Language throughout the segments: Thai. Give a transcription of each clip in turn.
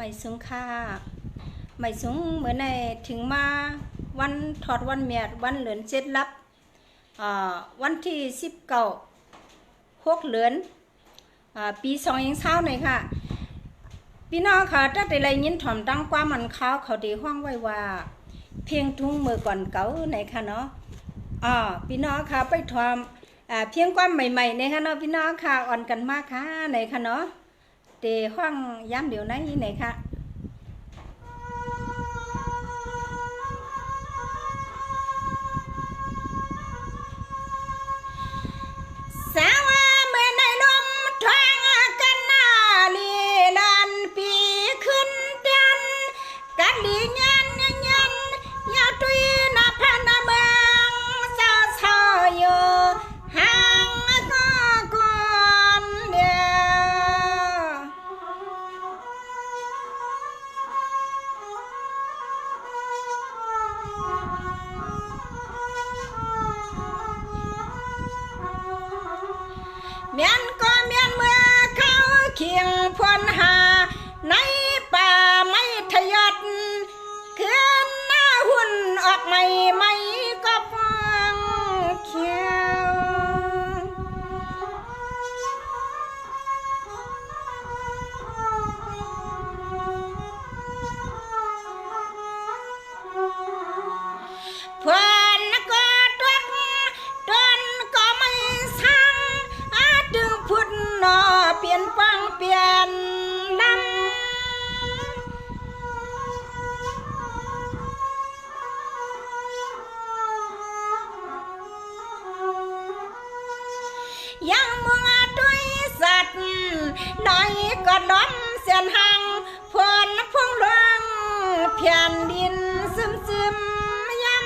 ไม่สูงค่าไม่สูงเหมือนในถึงมาวันถอดวันเมียดวันเหลือนเจ็ดลับวันที่19 6 เดือนปี2020เลยค่ะพี่น้องค่ะถ้าได้ไรยินถ่อมตั้งความมันข้าวเขาดีห้องไว้ว่าเพียงทุ่งมือก่อนเก่าไหนค่ะเนาะพี่น้องค่ะไปถ่อมเพียงความใหม่ๆในค่ะเนาะพี่น้องค่ะอ่อนกันมากค่ะไหนค่ะเนาะเตะห้องย้ำเดี๋ยวไหนไหนค่ะสาวเมื่อในลมทางกันนาลีลันปีขึ้นเตียนกันลียันยาตุยนาพันเมืองเศร้าเศร้าอยู่ห่างก็ก่อนเดียวเมียนก็เมียนเมื่อเขาเคียงพวนหาในป่าไม่ทะยศคืนหน้าหุ่นออกไม่ก็ฟังเขียวเพื่อนก็ต้นก็ไม่สั่งดึงพุ่นนอเปลี่ยนฟังเปลี่ยนลำยังมึงด้วยสัตว์น้อยก็ล้มเสียนหังพวนพงหลวงเพียนดินซึมยำ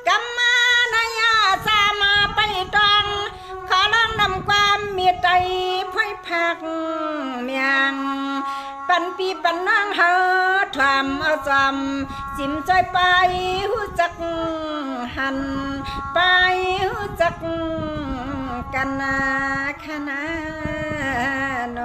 กำมานายาสามาไปตองขอลองนำความมีใจไพ่พักเมียงปันปีปันนางเฮาทำเอาจำสิมใจไปหูจักหันไปหูจักกันนาขนาโน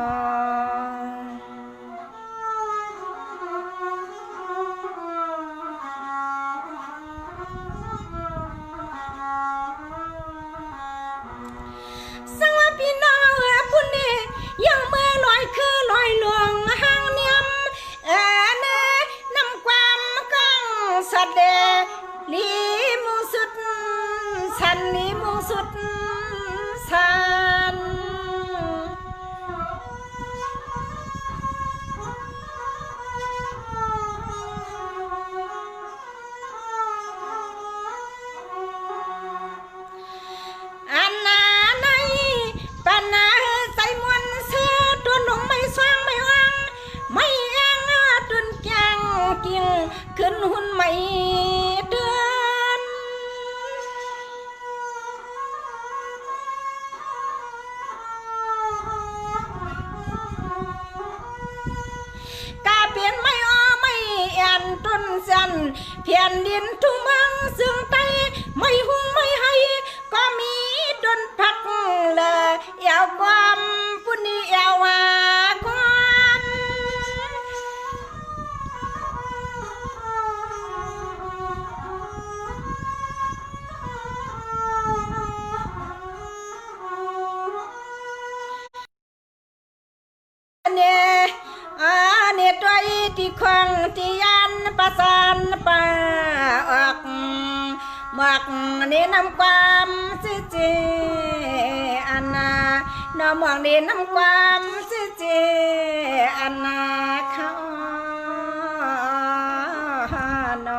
สังว่าพี่น้องผู้นี้ยังเมื่อลอยคือลอยหลวงห่างเนียมเนนำความกังสัตเดลีมูสุดสันลีมูสุดสันอันนาในปันนาใส่มวนเสื้อตัวหนุ่มไม่สว่างไม่ว่างไม่แองตุนแกงกิ่งขึ้นหุ่นไม่เดือนกาเปลี่ยนไม่ไม่แอนต้นสันเพียนดินทุ่งเมืองซึ่งไตไม่หุ่งไม่ให้ก็มีดนพักเลยเอวความผู้นี้เอวว่าความเนี่ยตัวที่คงที่ยันประสานป่าออกหมักนี่นำความสิเจอันนาน้อมองนี่นำความสิเจอันนาเขาน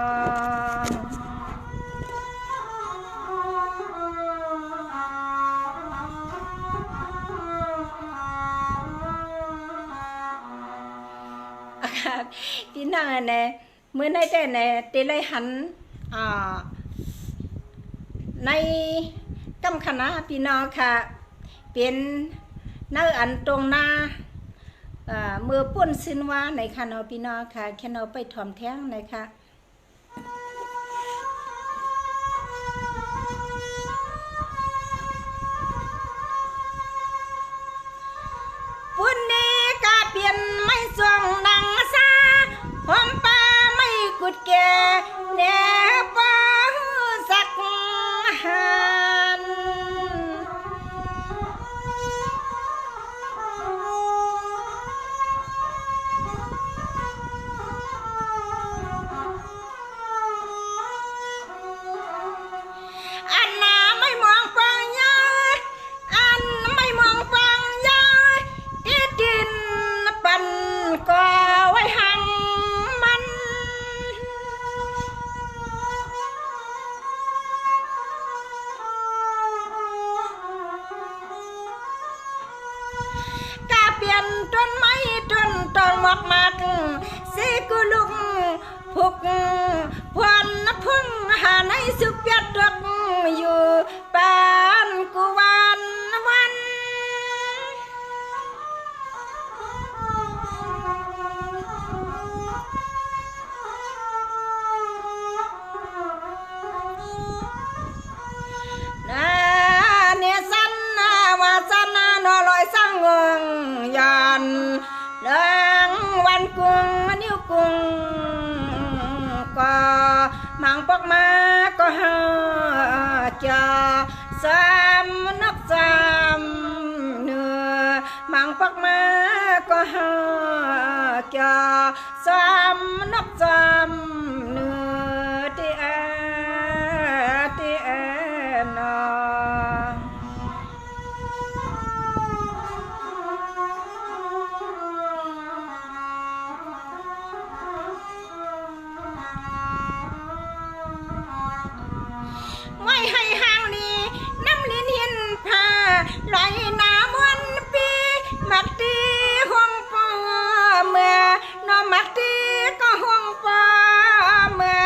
พี่น้องเนี่ยเมื่อในแต่เนี่ยตีเลยหันในกำคณะพี่น้องค่ะเป็นเนื้ออันตรงหน้ามือปุ้นสินว่าในค่ะเนาะพี่น้องค่ะแค่เราไปถ่อมแท้งในค่ะ แก่แน่ป้าสักหันอันน่ะไม่มองฟังยาอันไม่มองฟังยาที่ดินปั่นก็ไว้หังมันกาเปลี่ยนต้นไม้ต้นตองหมอกมักสิกุลุกพุกพวนพึ่งหาในสุขเปียดดอกอยู่ปานกุวันวันเนี่ยสันว่าสันนอลอยสังงยันเรื่องวันกุงนิ้วกุงก็มังปอกมาก็หาจะสามนักสามเนื้อมังปอกมาก็หาจะสามนักสามเนื้อที่แอนอไว้ให้ห่างนี้น้ำลิ้นหินผ้าลอยน้ำวันปีมักตีห้องปอเมื่อนอมักตีก็ห้องปอเมื่อ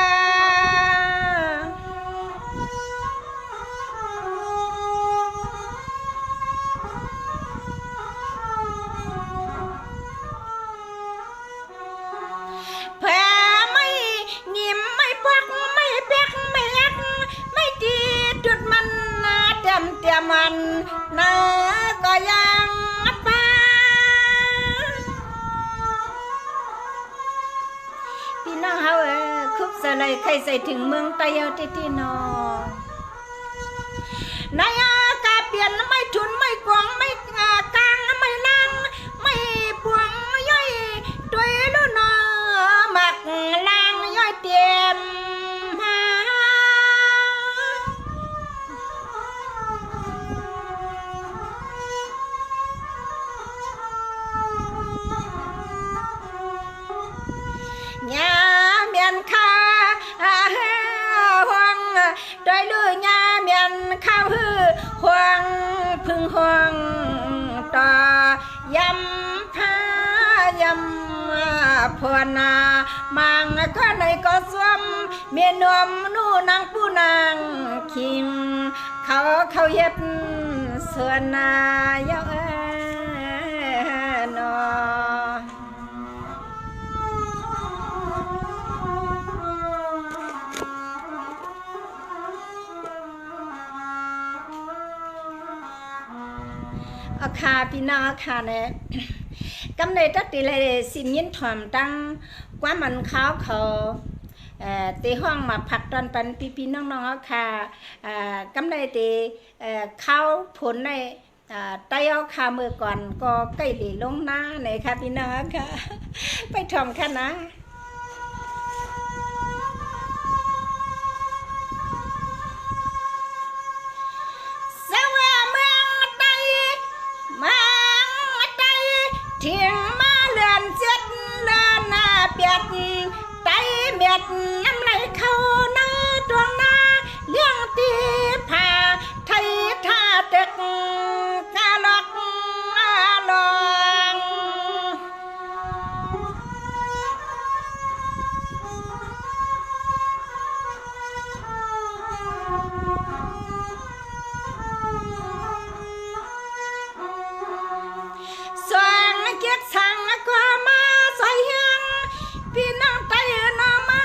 แผลไม่ยิ้มไม่ปักไม่เปียกไม่ยักไม่ดีจุดมันนาเต็มมันนาก็ยังป้าพี่น้องเฮาคุบสลายใครใส่ถึงเมืองไตเอาที่นอนายกาเปลี่ยนไม่ทุนไม่กวางไม่กลางไม่นั่งไม่ปวงย่อยด้วยลูกนอหมักล่างย่อยเตรียมยาเมียนข้าห่วงโดยลือยาเมียนข้าวหือห่วงพึ่งห่วงต่อยำผ้ายำพวนามังก็ในก็สวมเมียนวมนู่นางผู้นางคิงเขาเย็ดส่วนนายนออาคาพี่น้องอาคาเนี่ยกำเนิดตั้งแต่เลยสิมยินถ่อมตั้งกว่ามันเขาตีห้องมาผักตอนปันพี่น้องอาคากำเนิดตีเขาผลในไต้เอาคาเมื่อก่อนก็ใกล้หลีลงหน้าเลยค่ะพี่น้องอาคาไปถ่อมค่ะนะเทียงมาเลือนเจ็ดเลือนหน้าเปียดไตเมียดน้ำไหลเข้าหน้าดวงหน้าเลี้ยงตีผ่าไทยท่าตึกกาลอกลองเกียกสั่งก็มาใส่เฮียงพี่น้องไตนอมา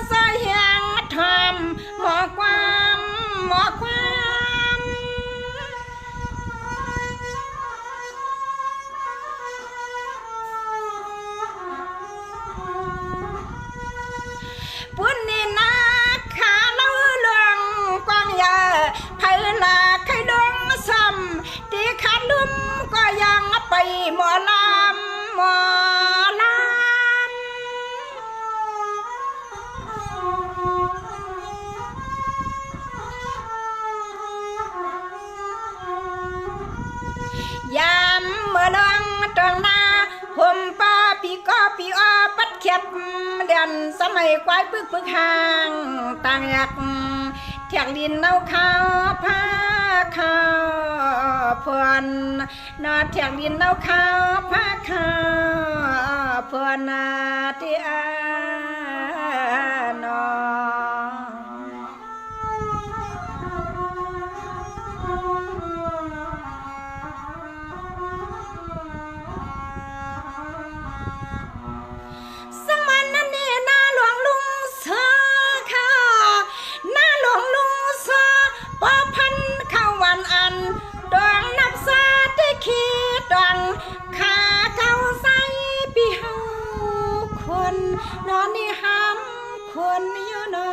ใส่เฮียงถ หมอลำยามเมื่อลองตรงหน้าห่มป้าปีก็ปีอ้อปัดเขียบเดือนสมัยควายปึกห่างต่างอยากเที่ยงดินเอาข้าวผ้าข้าวพวนนอเที่ยงดินเอาข้าวผ้าข้าวพวนนาที่นอสังมันนั่นนี่นาหลวงลุงเสือค่ะนาหลวงลุงเสือปอพันเข้าวันอันดวงนับซาที่ขีดดวงขาเก้าใสปีเฮาคนนอนนี่ห้ำคนอยู่นอ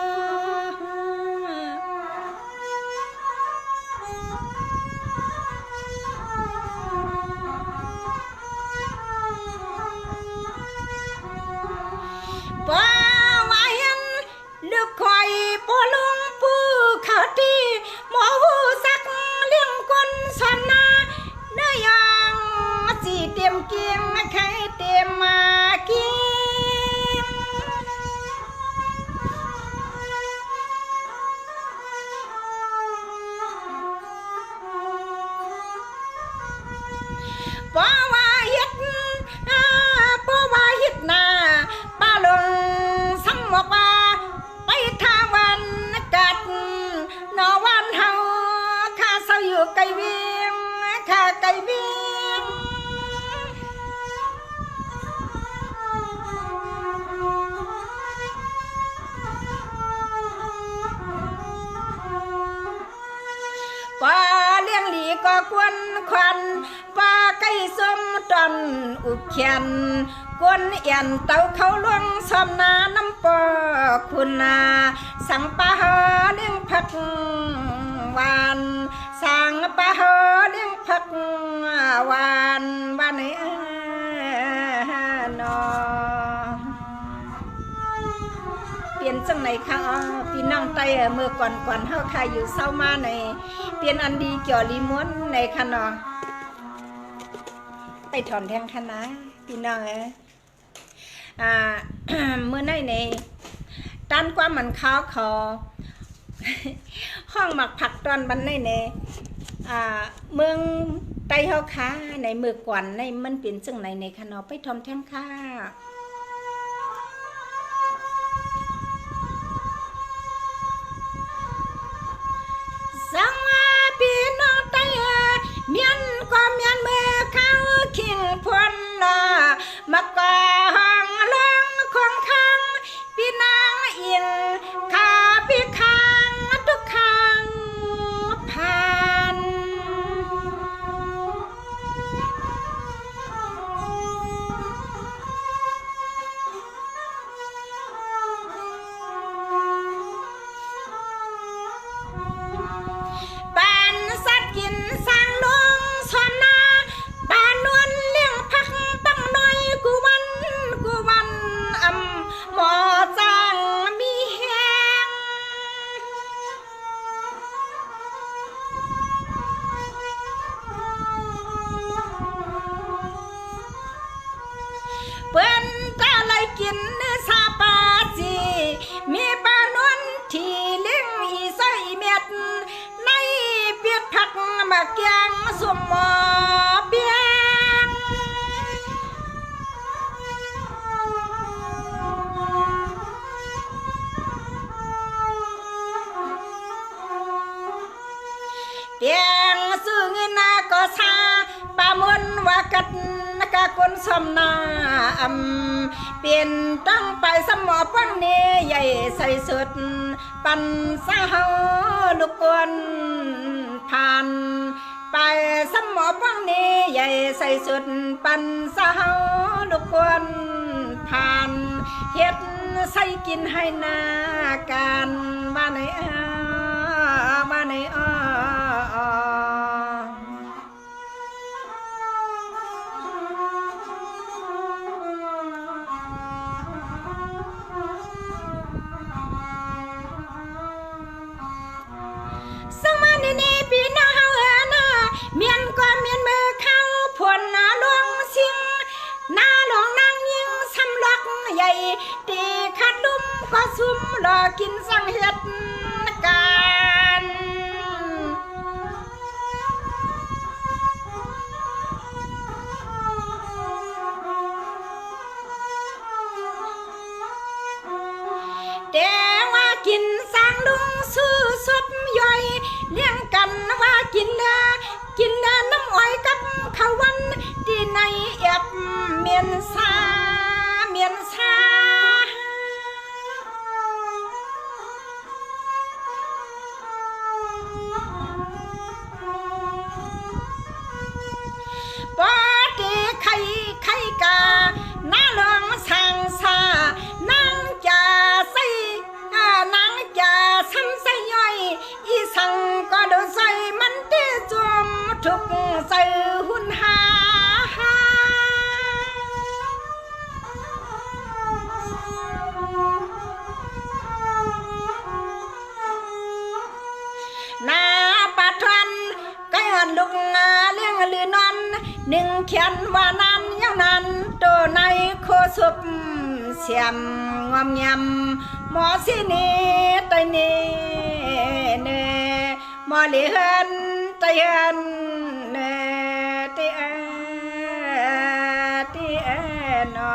ป้าว่าเห็นลูกคอยป้ลุงปูเขาตีหมอหูสักเลี้ยงคนสอนนาเนื้อย่างสีเต็มเกียงใครเต็มมาเกียงป้าว่าเฮ็ดป้าว่าเฮ็ดนาป้าลงซ้ำบอกว่าไปทาวันกัดนอวันเฮาข้าเศร้าอยู่ไกลเวียงข้าไกลเวียงป้าเลี้ยงหลีก็ควนควันป้าไก่ส้มตอนอุบเขียนกวนเอียนเต้าเขาล่วงซ้อมนาน้ำปอคุณนาสั่งป้าหาเลี้ยงผักหวานสั่งป้าหาเลี้ยงผักหวานบ้านนี้นอเปลี่ยนจังไหนคะพี่น้องไตเมื่อก่อนเฮาใครอยู่เศร้ามาในเปลี่ยนอันดีเกี่ยวลีม้วนในคะนอไปถอนแทงคณะพี่น้องเมื่อในด้านความมันข้าวคอห้องหมักผักตอนบันในเมืองไตเฮาค้าในเมื่อก่อนในมันเปลี่ยนจังไหนในคะนอไปถอนแทงค่ะสังว่าพี่น้องไตเมียนก็เมียนเมื่อเข้าขิงพลมากองลงคงคังพี่นางอินข้าพี่ค้างทุกครั้งผ่านบ้านสัตว์กินสร้างลงสอนนาบ้านนวลเลี้ยงพักปังน้อยกูวันหมอจังมีแหงเปิ้นตาเลยกินเนื้อซาปาจีมีบ้านนวลที่เลี้ยงอีใส่เม็ดในเปียดผักมาแกงสมหมอเปียงเปียงซื้อเงินนาก็ซาปามุนว่ากัดกะคนสมนาเปลี่ยนตั้งไปสมอปังเนใหญ่ใส่สุดปันสาเฮาลูกกวนผ่านไปสมอปังเนใหญ่ใส่สุดปันสาเฮาลูกกวนผ่านเฮ็ดใส่กินให้นาการบ้านไหนบ้านไหน ตีขัดลุ่มก็ซุ่มรอกินสังเฮ็ดการแต่ว่ากินสร้างลุงสู้สดย่อยเลี้ยงกันว่ากินแล้วน้ำอ้อยกับข้าววันที่ในแอบเมียนซาปอตีไข่กาหน้าลองสั่งซานางจะใส่นางจะซ้ำใส่ย่อยอีสังก็โดนใส่มันเตะจมทุกใส่หุ่นหาหน้าปะทวนก็ย้อนลุกเลี้ยงลือนอนหนึ่งเขียนว่านั้นยาวนั้นตัวในโคสุบเสียมงอมยำหมอสินีตยนีเนหมอเหลียนตยนเนตีเอนอ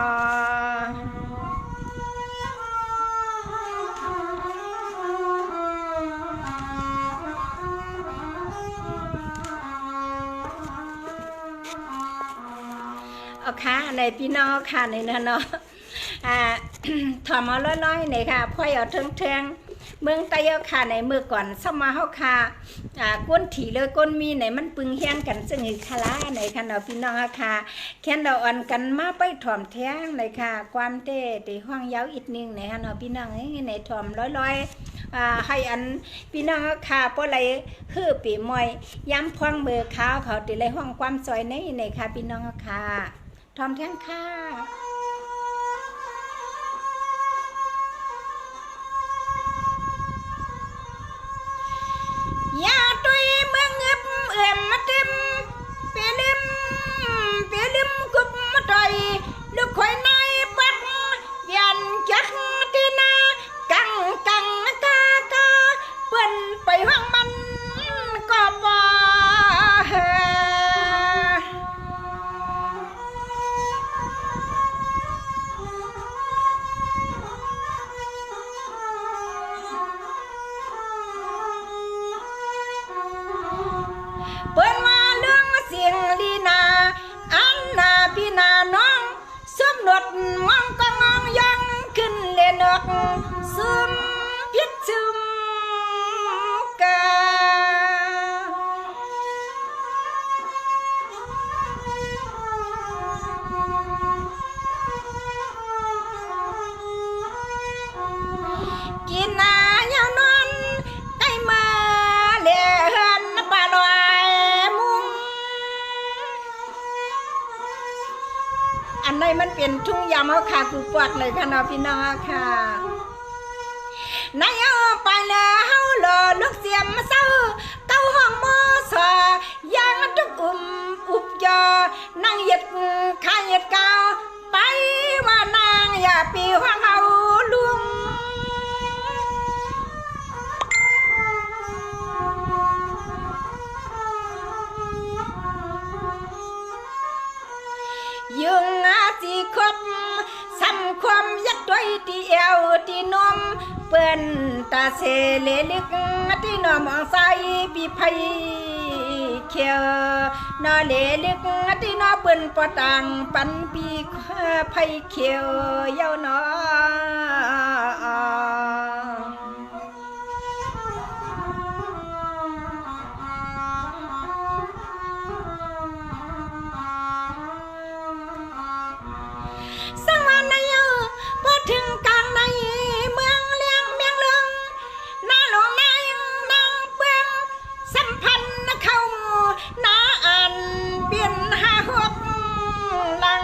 ค่ะในพี่น้องค่ะในนั้นเนาะถอมเอาล้อยๆในค่ะพ่อยเอาเทิงเมืองไต้ค่ะในมือก่อนสมาเฮาค่ะก้นถี่เลยก้นมีไหนมันปึงแห้งกันซึ่งอีกคลาในค่ะเนาะพี่น้องค่ะแค่เราอ่อนกันมาไปถ่อมแท้งเลยค่ะความเต้ตีห้องยาวอีกนึงในค่ะเนาะพี่น้องในถ่อมล้อยให้อันพี่น้องค่ะเพราะอะไรคือปีมอยย้ำพวงมือขาวเขาติเลยห้องความสวยในค่ะพี่น้องค่ะทอมแท่งค่ะอย่าตุยเมืองเงึบมาเต็มเปลืมกุบมาต่อยลูกข่อยนายปักยันจักตีนากังกาเปิ้นไปห้องมันก็บ่เปิ้นมาเรื่องเสียงลีนาอันนาพี่นาน้องสมนดมองก็งองยังขึ้นเลนอกซึมพิษซึมกากินนาเยาวนอนไก่มาเลี้ยนปลาลอยมุงอันไหนมันเป็นทุ่งยำเอาค่ะกูปวดเลยค่ะน้องพี่น้องค่ะนายเอาไปเลยเฮาหล่อลูกเสียมเศร้าเต้าห้องมอสอยางทุกอุบยอนางเหยียดข้าเหยียดเกาไปว่านางอย่าปีห้องเฮาลุงยุงสิคบซ้ำความยักด้วยที่เอวที่นมเปิ้นตาเสเลลึกที่นอมองใสปีไผเขียวนอเลลึกที่นอเปิ้นปอตังปันปีไผเขียวเยาวนอถึงกลางในเมืองเลี้ยงเมียงเลืองหน้าหลวงนายนางเปืองสัมพันธ์เข้าหน้าอันเปลี่ยนหาหกลัง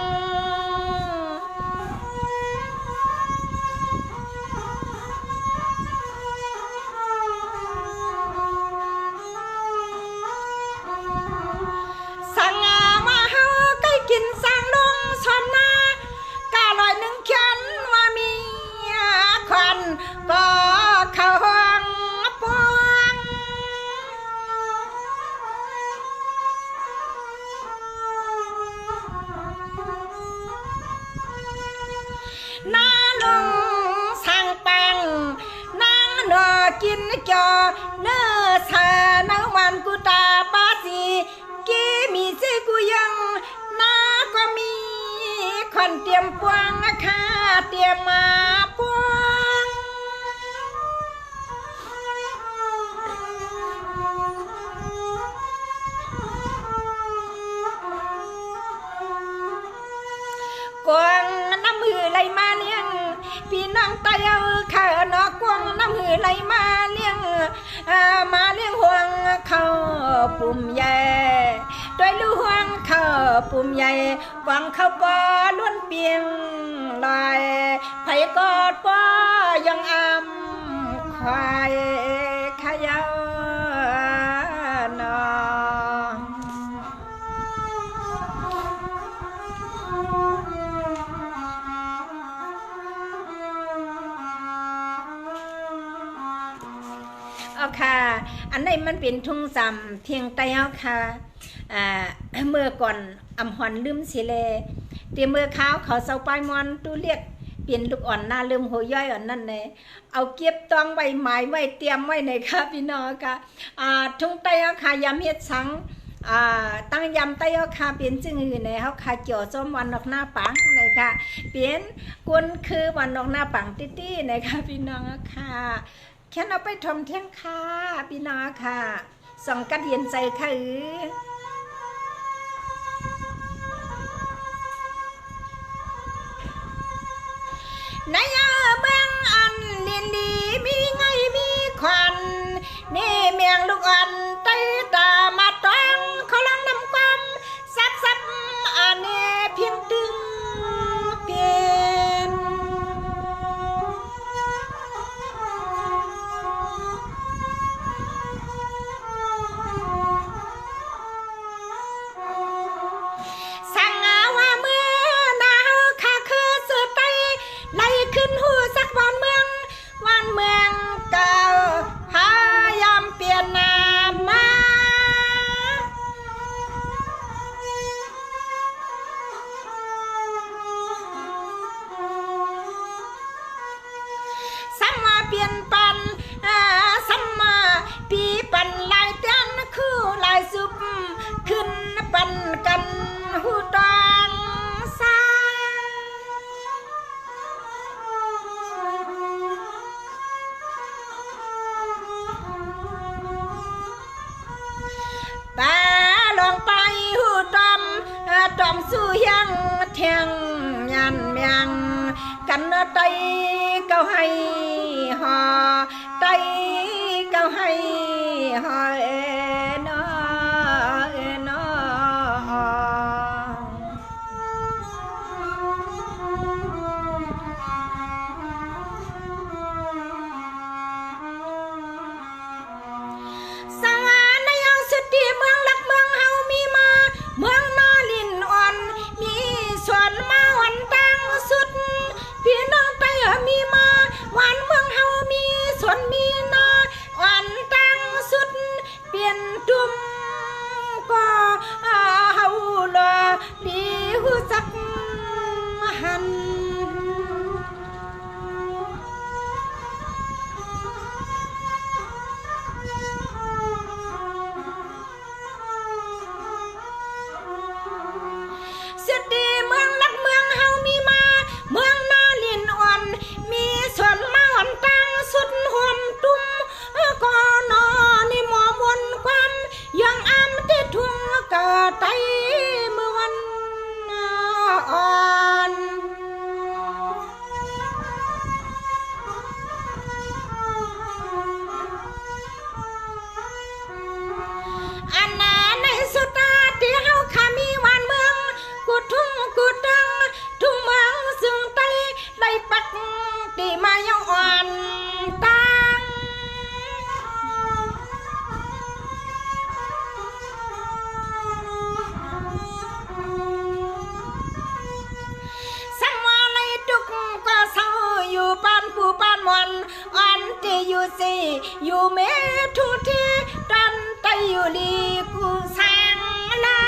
จอเนื้อสาน้ำมันกูตาปาสีกีมีเสกูยังน้าก็มีคนเตรียมปวงนะคะเตรียมมาปวงกวางน้ำมือไหลมาเลี้ยงพี่น้องตายเอาข้านอกกวางน้ำมือไหลมาเลี้ยงมาเลี้ยงห่วงเขาปุ่มใหญ่โดยลูกห่วงเขาปุ่มใหญ่หวังเขาปอล้วนเปียงลอยไผกอดปอยังอำควายขยานอเอาค่ะอันไหนมันเป็นทุ่งสำเพียงไตเอาค่ะเมื่อก่อนอำหอนลืมสิเลเตรียมเมื่อข้าวเขาเสาปลายมอนตู้เรียกเปลี่ยนลูกอ่อนหน้าลืมหัวย่อยอ่อนนั่นเลยเอาเก็บตองไว้หมายไว้เตรียมไว้ในค่ะพี่น้องค่ะทุ่งไตเอาค่ะยำเฮ็ดสังตั้งยำไตเอาค่ะเปลี่ยนจึงอื่นในเขาค่ะเกี่ยวส้มวันดอกหน้าปังเลยค่ะเปลี่ยนกวนคือวันดอกหน้าปังตี้ๆนะคะพี่น้องค่ะแค่เอาไปทำเที่ยงค่ะพี่น้องค่ะส่องกัดเย็นใจค่ะในเมืองอันดินดีมีไงมีควันนี่เมียงลูกอ่อนไตตามาต้องเขาลังนำความซับอันนี้เพียงตึงเปลี่ยนสั่งว่าเมื่อหนาวข้าคือสุดไตไล่ขึ้นหูสักวันเมืองเก่าพายามเปลี่ยนนามมาสัมมาเปลี่ยนปันสัมมาปีปันลายเตียนคู่ลายสุบขึ้นปันกันหูตองสาตาลองไปหูตอมสู้ยังเทียงยันเมียงกันไตเก้าให้หอไตเก้าให้หอเนเมืองหลักเมืองเฮามีมาเมืองนาลินอ่อนมีสวนมาวันตั้งสุดพี่น้องไตมีมาวันเมืองเฮามีสวนมีนาวันตั้งสุดเปลี่ยนตุ่มก็เฮาละดีหูจักหันสุดดีเมืองหลักเมืองเฮามีมาเมืองนาลินอ่อนมีสวนมาวันตั้งสุดหอมตุ้มก็นอในหมอมนความยังอ้ำที่ทุ่งกะไตเมื่อวันอ่อนอันนั้นในสุดตาที่เฮาขามีวันเมืองกูทุ่งกูดังทุ่งเมืองซึ่งไตไล่ปักตีมายังอ่อนตังสังวาไล่ตุกก็เศร้าอยู่ปานผู้ปานมอนอ่อนที่อยู่สิอยู่เมทุที่ดันไตอยู่ลีกูสร้างลา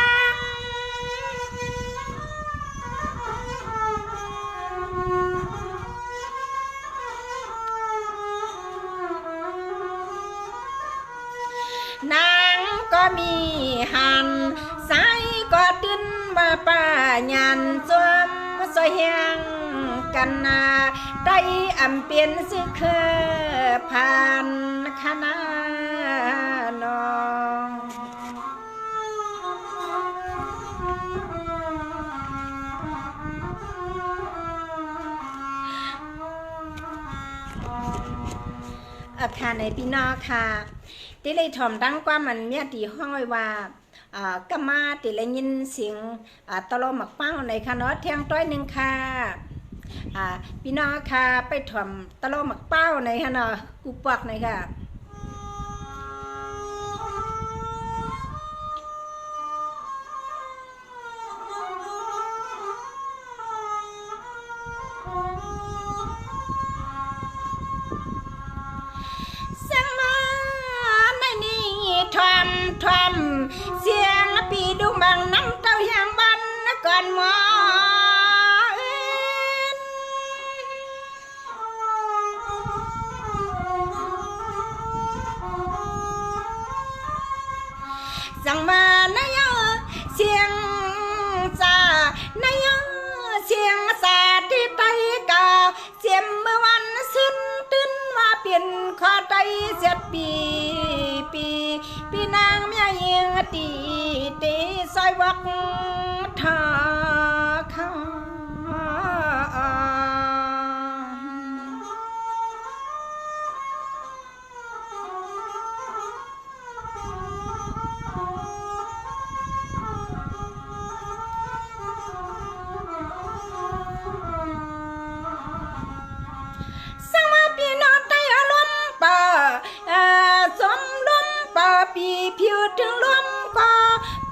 เฮียงกันนาได้อำเปลี่ยนสิคือผ่านคณะน้องอาคารในพี่น้องค่ะที่เลยถ่อมดังกว่ามันเมียตีห้องไว้ว่าก็มาติเลยยินเสียงตะโลหมักเป้าในค่ะเนาะเที่ยงต้อยหนึ่งค่ะพี่น้องค่ะไปถ่อมตะโลหมักเป้าในค่ะเนาะกูปอกในค่ะทำเสียงปีดุบังน้ำเต้าอย่างบันก่อนหมอสั่งมาในเสียงซาในเสียงซาที่ไตกาเสียมเมื่อวันซึ้นตื้นว่าเปลี่ยนขอใจเสียปีนางเมียยิงตีซอยวักทาข้าสังมาพี่น้องไตอารมณ์ป่าสมลมป่าปีผิวถึงลมก็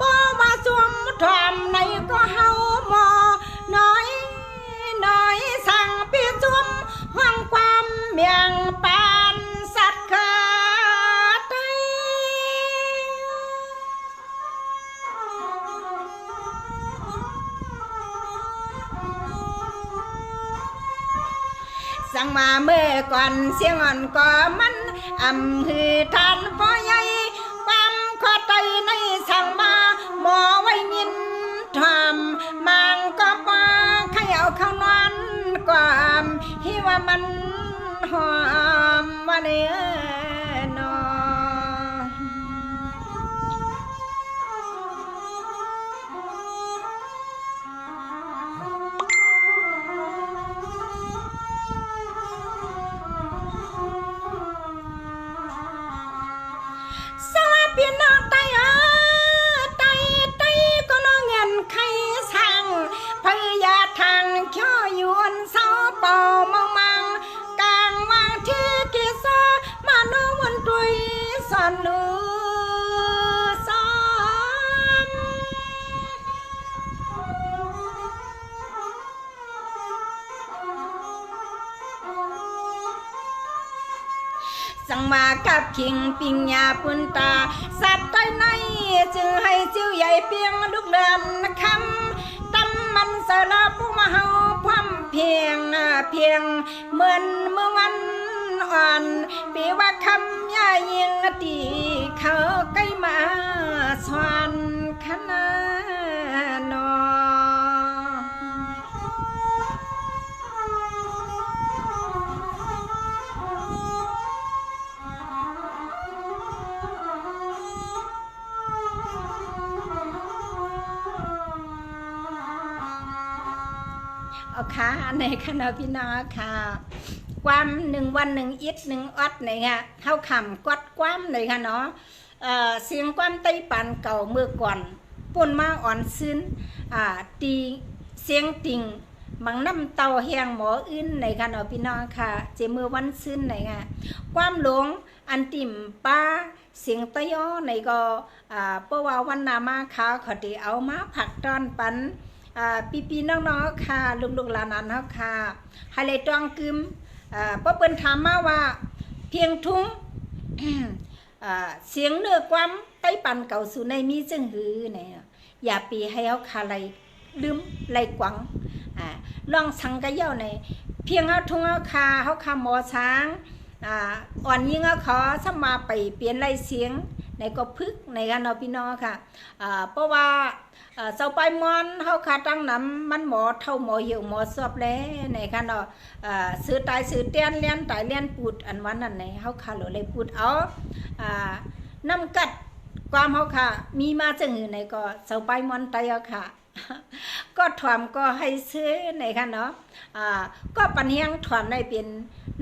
ป้อว่าสวมทอมในก็เฮาหมอน้อยสั่งปีสวมห้องความเมียงปานสัตว์ขาไตสั่งมาเมื่อก่อนเสียงอ่อนก็มันหือทานพ่อใหญ่ความขอใจในสั่งมาหมอไว้ยินทำมังก็ปาขยเอาข้าวนอนความฮิว่ามันหอมว่าเนื้อนอพี่น้องไตก็น้องเงินใครสั่งพยาทางเขี้ยวยวนเสาเป่ามองกลางวางที่กิซามาโนวันตุยสอนลูซ้ำสั่งมากับคิงปิงยาปุนตาสัตว์ใต้ในจึงให้เจียวใหญ่เพียงลูกเรือนคำตำมันสารผู้มาเฮาพร้ำเพียงเหมือนเมื่อวันอ่อนปีว่าคำย่ายิงตีเขาใกล้มาสวนขนาดนอเอาค่ะในคณะพี่น้องค่ะความ1 วัน 1 อิด 1 ออดไหนค่ะเท่าคำกดความไหนค่ะเนาะเสียงความไต้ปันเก่าเมื่อก่อนปุ่นมาอ่อนซึ้นตีเสียงติ่งบางน้ำเตาแหงหมออื่นไหนค่ะเนาะพี่น้องค่ะเจมือวันซึ้นไหนค่ะความหลงอันติ่มป้าเสียงตะย้อไหนก็เพราะว่าวันนามาค่ะเขาได้เอามาผักตอนปันปีน้องๆค่ะลุงๆหลานๆเฮาค่ะให้เลยตองกึมเพราะเปิ้นถามมาว่าเพียงทุ้ง เสียงเนื้อความไต้ปันเก่าสู่ในมีจึงหือไหนอย่าปีให้เฮาค่ะไหลลืมไหลกวังลองสังกะเย่าในเพียงเฮาทุ้งเฮาค่ะหมอช้างอ่อนยิงเฮาขอสมาไปเปลี่ยนไหลเสียง ในก็พึกในกันเนาะพี่น้องค่ะเพราะว่าเจ้าไปมอนเฮาขาตั้งน้ำมันหมอเท่าหมอเหี่ยวหมอสอบแล้วในกันเนาะซื้อตายซื้อเตียนเลี้ยนตายเลี้ยนปูดอันวันนั้นในเฮาขาเลยปูดเอาน้ำกัดความเฮาค่ะมีมาจังหือในก็เจ้าไปมอนตายเอาค่ะก็ถวมก็ให้ซื้อในค่ะเนาะก็ปันเฮียงถวมในเป็น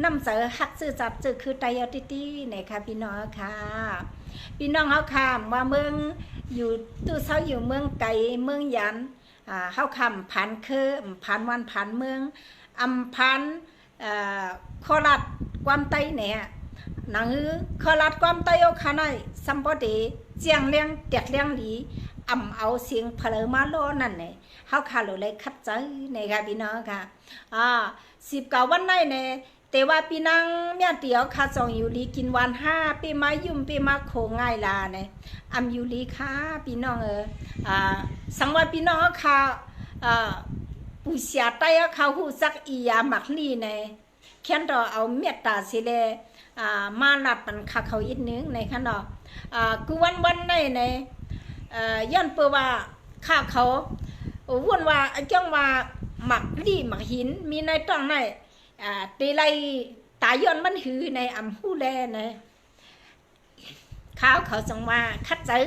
น้ำเสือหักซื้อจับซื้อคือไตเอาตี้ในค่ะพี่น้องค่ะพี่น้องเฮาค่ะว่าเมืองอยู่ตู้เช้าอยู่เมืองไก่เมืองยันเฮาคำผ่านคือผ่านวันผ่านเมืองอำผ่านโคราชความไตเนี่ยหนังโคราชความไตเอาค่ะในสัมปติเจียงเลี้ยงเตียดเลี้ยงหลีเอาเสียงเพลมาโลนั่นเนี่ยเฮาค่ะเลยคัดใจในค่ะพี่น้องค่ะ19วันในเนี่ยแต่ว่าพี่นางเมียเตียวค่ะส่งอยู่ลีกินวัน5ปีมายุ่มปีมาโคง่ายลาเนี่ยอยู่ลีค่ะพี่น้องสังว่าพี่น้องค่ะผู้เสียใจเขาหูซักอียาหมักลีเนี่ยแค่นรอเอาเมตตาสิเลยมาหลับมันค่ะเขาอีกนึงในค่ะเนาะกูวันในเนี่ยย้อนเปิดว่าข้าเขาวนว่าจังว่าหมักลีหมักหินมีในตองในตีไรตายย้อนมันหือในอำหูแลนะเขาส่งมาคัดซื้อ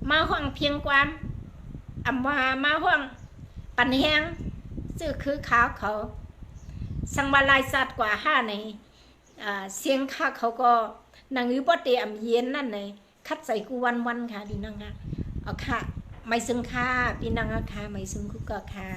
มาห้องเพียงความว่ามาห้องปันแหงซื้อคือเขาสังวาลายสัตว์กว่า5ในเสียงเขาก็นางอือบ่เตอำเย็นนั่นเลยคัดใส่กูวันค่ะพี่น้องค่ะเอาค่ะไม่ซึ่งค่ะพี่น้องค่ะไม่ซึ่งกูก็ค่ะ